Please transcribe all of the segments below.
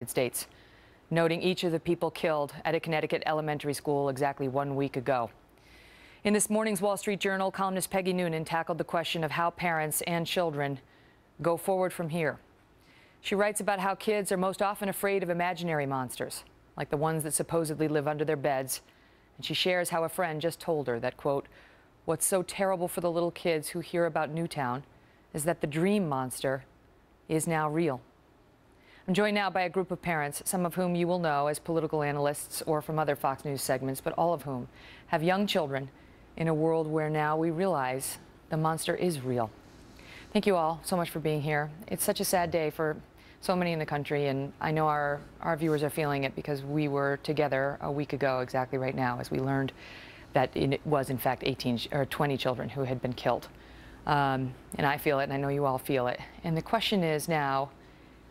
United States, noting each of the people killed at a Connecticut elementary school exactly 1 week ago. In this morning's Wall Street Journal, columnist Peggy Noonan tackled the question of how parents and children go forward from here. She writes about how kids are most often afraid of imaginary monsters, like the ones that supposedly live under their beds. And she shares how a friend just told her that, quote, "What's so terrible for the little kids who hear about Newtown is that the dream monster is now real." I'm joined now by a group of parents, some of whom you will know as political analysts or from other Fox News segments, but all of whom have young children in a world where now we realize the monster is real. Thank you all so much for being here. It's such a sad day for so many in the country, and I know our viewers are feeling it because we were together a week ago exactly right now as we learned that it was in fact 20 children who had been killed. And I feel it, and I know you all feel it. And the question is now,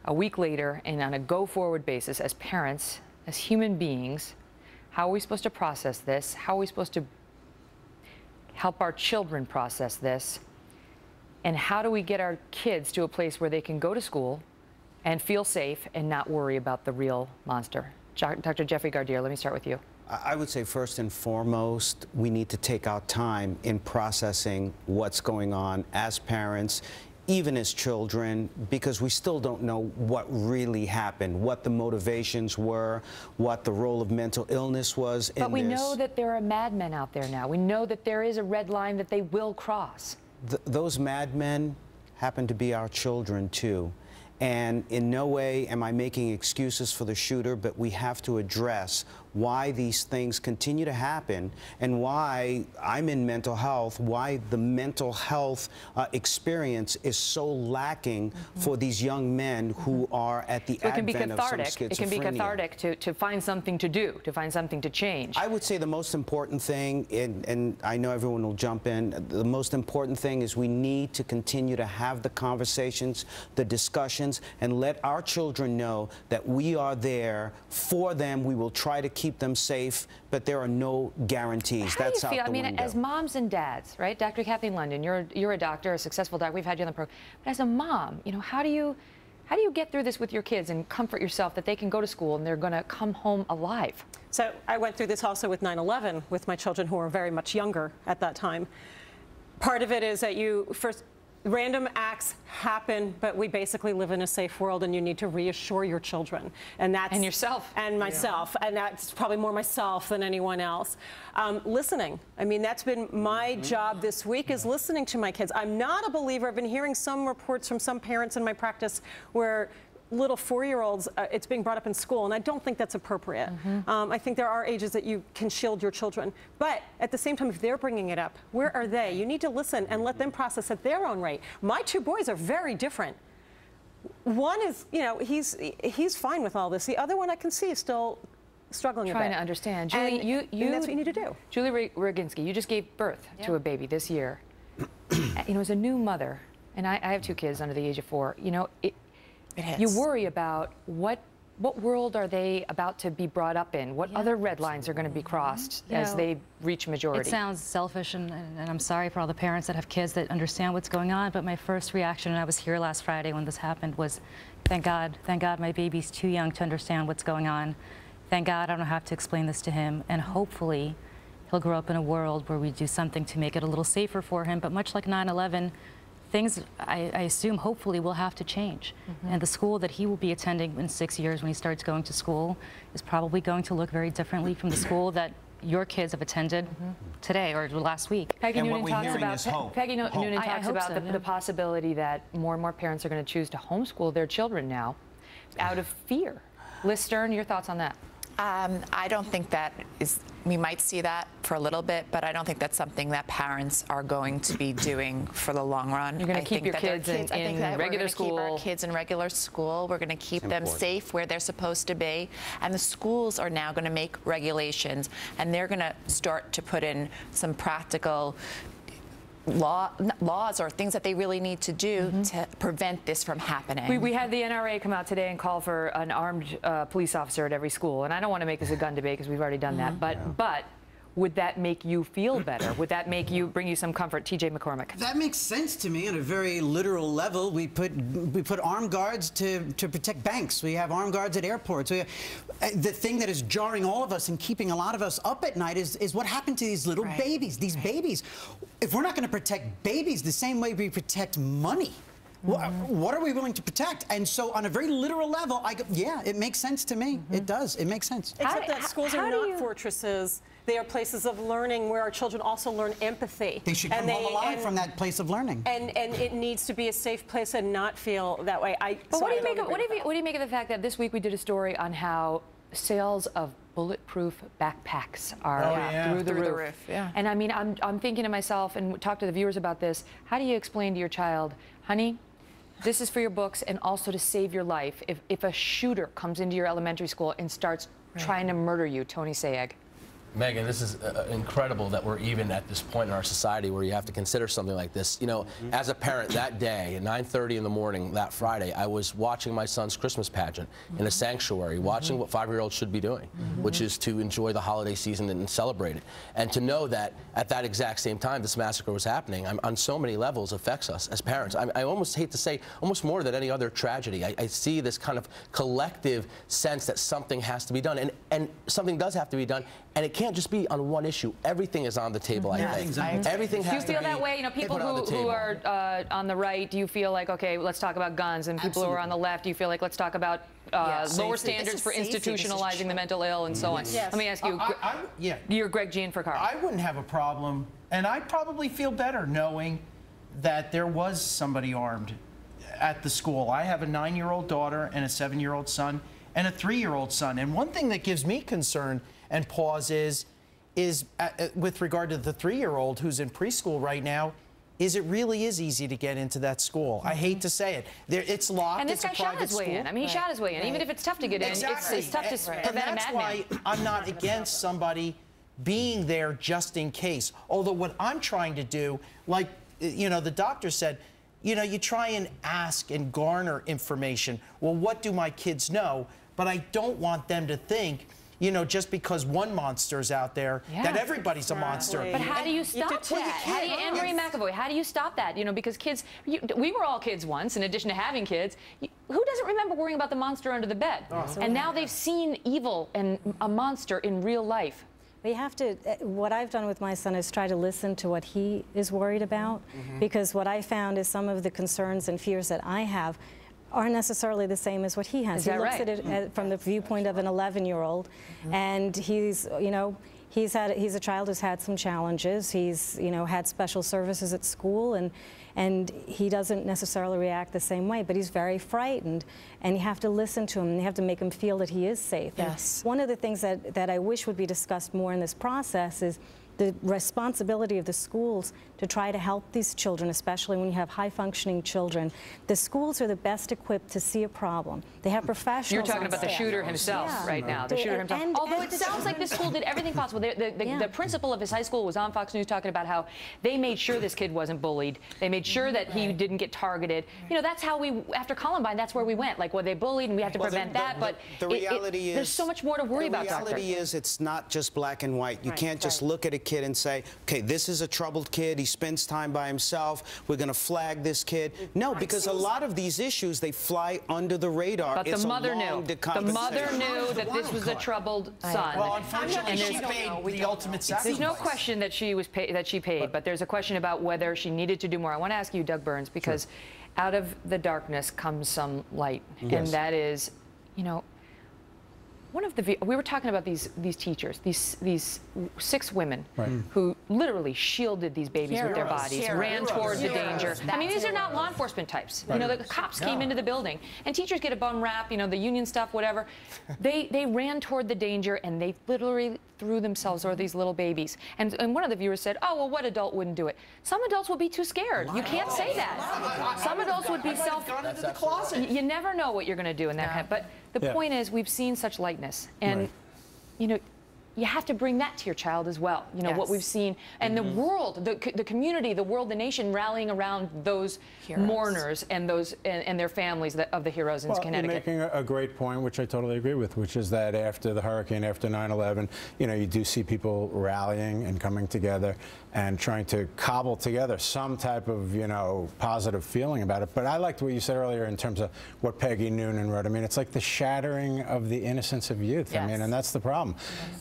a week later, and on a go-forward basis, as parents, as human beings, how are we supposed to process this? How are we supposed to help our children process this? And how do we get our kids to a place where they can go to school and feel safe and not worry about the real monster? Dr. Jeffrey Gardier, let me start with you. I would say first and foremost, we need to take our time in processing what's going on as parents, even as children, because we still don't know what really happened, what the motivations were, what the role of mental illness was in this. But we know that there are madmen out there now. We know that there is a red line that they will cross. Those madmen happen to be our children, too. And in no way am I making excuses for the shooter, but we have to address why these things continue to happen and why I'm in mental health, why the mental health experience is so lacking for these young men who are at the advent of some schizophrenia. It can be cathartic to find something to do, to find something to change. I would say the most important thing, and I know everyone will jump in, the most important thing is we need to continue to have the conversations, the discussions, and let our children know that we are there for them. We will try to keep them safe, but there are no guarantees. That's out the window. I mean, as moms and dads, right? Dr. Kathleen London, you're a doctor, a successful doctor. We've had you on the program. But as a mom, you know, how do you get through this with your kids and comfort yourself that they can go to school and they're going to come home alive? So I went through this also with 9/11 with my children who were very much younger at that time. Part of it is that random acts happen, but we basically live in a safe world, and you need to reassure your children. And yourself. And myself. Yeah. And that's probably more myself than anyone else. Listening. I mean, that's been my job this week, is listening to my kids. I'm not a believer. I've been hearing some reports from some parents in my practice where little 4-year-olds, it's being brought up in school, and I don't think that's appropriate. I think there are ages that you can shield your children. But at the same time, if they're bringing it up, where are they? You need to listen and let them process at their own rate. My 2 boys are very different. One is, you know, he's fine with all this. The other one I can see is still struggling a bit. Trying to understand. Julie, and that's what you need to do. Julie Roginski, you just gave birth to a baby this year. You know, as a new mother, and I have 2 kids under the age of 4, you know, you worry about what world are they about to be brought up in? What other red lines are going to be crossed as they reach majority? It sounds selfish, and I'm sorry for all the parents that have kids that understand what's going on, but my first reaction, and I was here last Friday when this happened, was thank God my baby's too young to understand what's going on. Thank God I don't have to explain this to him, and hopefully he'll grow up in a world where we do something to make it a little safer for him. But much like 9/11, things, I assume, hopefully will have to change. And the school that he will be attending in 6 years when he starts going to school is probably going to look very differently from the school that your kids have attended today or last week. Peggy Noonan talks about the possibility that more and more parents are going to choose to homeschool their children now out of fear. Liz Stern, your thoughts on that? I don't think that is, we might see that for a little bit, but I don't think that's something that parents are going to be doing for the long run. You're going to keep your kids in regular school. We're going to keep our kids in regular school. We're going to keep them safe where they're supposed to be. And the schools are now going to make regulations, and they're going to start to put in some practical laws or things that they really need to do to prevent this from happening. We had the NRA come out today and call for an armed police officer at every school, and I don't want to make this a gun debate because we've already done that, but would that make you feel better? Would that make you, bring you some comfort? TJ McCormick. That makes sense to me on a very literal level. We put armed guards to protect banks. We have armed guards at airports. The thing that is jarring all of us and keeping a lot of us up at night is what happened to these little babies. These babies. If we're not going to protect babies the same way we protect money, what are we willing to protect? And so on a very literal level, yeah, it makes sense to me. It does. It makes sense. Except that schools are not fortresses. They are places of learning where our children also learn empathy. They should come home alive from that place of learning. And it needs to be a safe place and not feel that way. But what do you make of the fact that this week we did a story on how sales of bulletproof backpacks are through the roof? Yeah. And I mean, I'm thinking to myself, and talk to the viewers about this, how do you explain to your child, honey, this is for your books and also to save your life if a shooter comes into your elementary school and starts trying to murder you? Tony Sayegh. Megan, this is incredible that we're even at this point in our society where you have to consider something like this. You know, as a parent that day at 9:30 in the morning that Friday, I was watching my son's Christmas pageant in a sanctuary, watching what 5-year-olds should be doing, which is to enjoy the holiday season and celebrate it. And to know that at that exact same time this massacre was happening, on so many levels affects us as parents. I almost hate to say, almost more than any other tragedy. I see this kind of collective sense that something has to be done, and something does have to be done, and it can't just be on one issue. Everything is on the table, I think. Everything has to be. Do you feel that way? You know, people who are on the right, do you feel like, okay, let's talk about guns, and people who are on the left, do you feel like, let's talk about lower standards for institutionalizing the mental ill and so on? Yes. Let me ask you, you're Greg Gianforcaro. I wouldn't have a problem, and I'd probably feel better knowing that there was somebody armed at the school. I have a 9-year-old daughter and a 7-year-old son and a 3-year-old son. And one thing that gives me concern and pause is with regard to the 3-year-old who's in preschool right now, is it really is easy to get into that school. I hate to say it. It's locked. And this guy shot his way in. I mean, he shot his way in. Even if it's tough to get in, it's tough to prevent a madman. And that's why I'm not against somebody being there just in case. Although what I'm trying to do, like, you know, the doctor said, you know, you try and ask and garner information. Well, what do my kids know? But I don't want them to think, you know, just because one monster's out there, that everybody's a monster. But how do you stop that? Anne-Marie McAvoy, how do you stop that? You know, because kids, we were all kids once, in addition to having kids. Who doesn't remember worrying about the monster under the bed? And now they've seen evil and a monster in real life. We have to, what I've done with my son is try to listen to what he is worried about, because what I found is some of the concerns and fears that I have aren't necessarily the same as what he has. He looks at it from the viewpoint of an 11-year-old, and he's, you know, he's a child who's had some challenges. He's, you know, had special services at school, and he doesn't necessarily react the same way, but he's very frightened, and you have to listen to him, and you have to make him feel that he is safe. Yes. And one of the things that I wish would be discussed more in this process is the responsibility of the schools to try to help these children, especially when you have high-functioning children. The schools are the best equipped to see a problem. They have professionals. You're talking about the shooter himself right now. The shooter himself. Although it sounds like this school did everything possible. The principal of his high school was on Fox News talking about how they made sure this kid wasn't bullied. They made sure that he didn't get targeted. You know, that's how we, after Columbine, that's where we went. Like, well, they bullied, and we have to prevent that. But the reality is, there's so much more to worry about, Doctor. The reality is, it's not just black and white. You can't just look at a kid and say, okay, this is a troubled kid. He spends time by himself. We're going to flag this kid. No, because a lot of these issues, they fly under the radar. But the mother knew. The mother knew that this was a troubled son. Well, unfortunately, she paid the ultimate sacrifice. There's no question that she paid, but there's a question about whether she needed to do more. I want to ask you, Doug Burns, because out of the darkness comes some light, and that is, you know, we were talking about these teachers, these 6 women who literally shielded these babies with their bodies, ran toward the danger. I mean, these are not law enforcement types. You know, the cops came into the building, and teachers get a bum rap, you know, the union stuff, whatever. They ran toward the danger, and they literally threw themselves over these little babies. And one of the viewers said, oh, well, what adult wouldn't do it? Some adults would be too scared. You can't say that. Some adults would be You never know what you're going to do in that kind. But the point is, we've seen such lightness. And, you know, you have to bring that to your child as well. You know, what we've seen, and the world, the community, the world, the nation rallying around those mourners and those and their families of the heroes in Connecticut. You're making a great point, which I totally agree with, which is that after the hurricane, after 9/11, you know, you do see people rallying and coming together and trying to cobble together some type of, you know, positive feeling about it. But I liked what you said earlier in terms of what Peggy Noonan wrote. I mean, it's like the shattering of the innocence of youth. I mean, and that's the problem.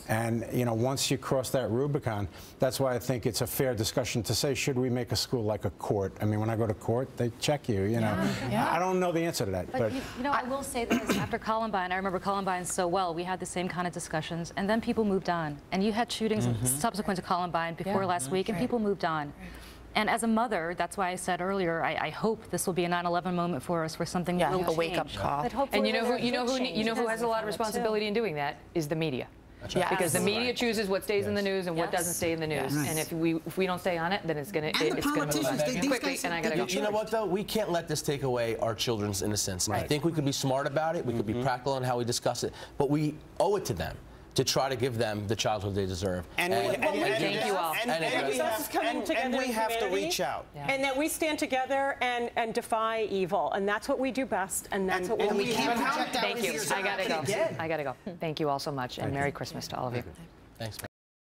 And, you know, once you cross that Rubicon, that's why I think it's a fair discussion to say, should we make a school like a court? I mean, when I go to court, they check you, you know. I don't know the answer to that. But you know, I will say this, after Columbine, I remember Columbine so well, we had the same kind of discussions, and then people moved on. And you had shootings subsequent to Columbine before last week, and people moved on. And as a mother, that's why I said earlier, I hope this will be a 9/11 moment for us, where something will change. A wake-up call. And you know who has a lot of responsibility in doing that is the media. Yes. Because the media chooses what stays in the news and what doesn't stay in the news. And if we don't stay on it, then it's gonna move on quickly. And I gotta go. You know what though? We can't let this take away our children's innocence. I think we could be smart about it. We could be practical in how we discuss it, but we owe it to them to try to give them the childhood they deserve. And thank you all. And we have to reach out. And that we stand together and defy evil. And that's what we do best. And that's what we Thank you. I gotta go. Thank you all so much. And Merry Christmas to all of you. Thanks, man.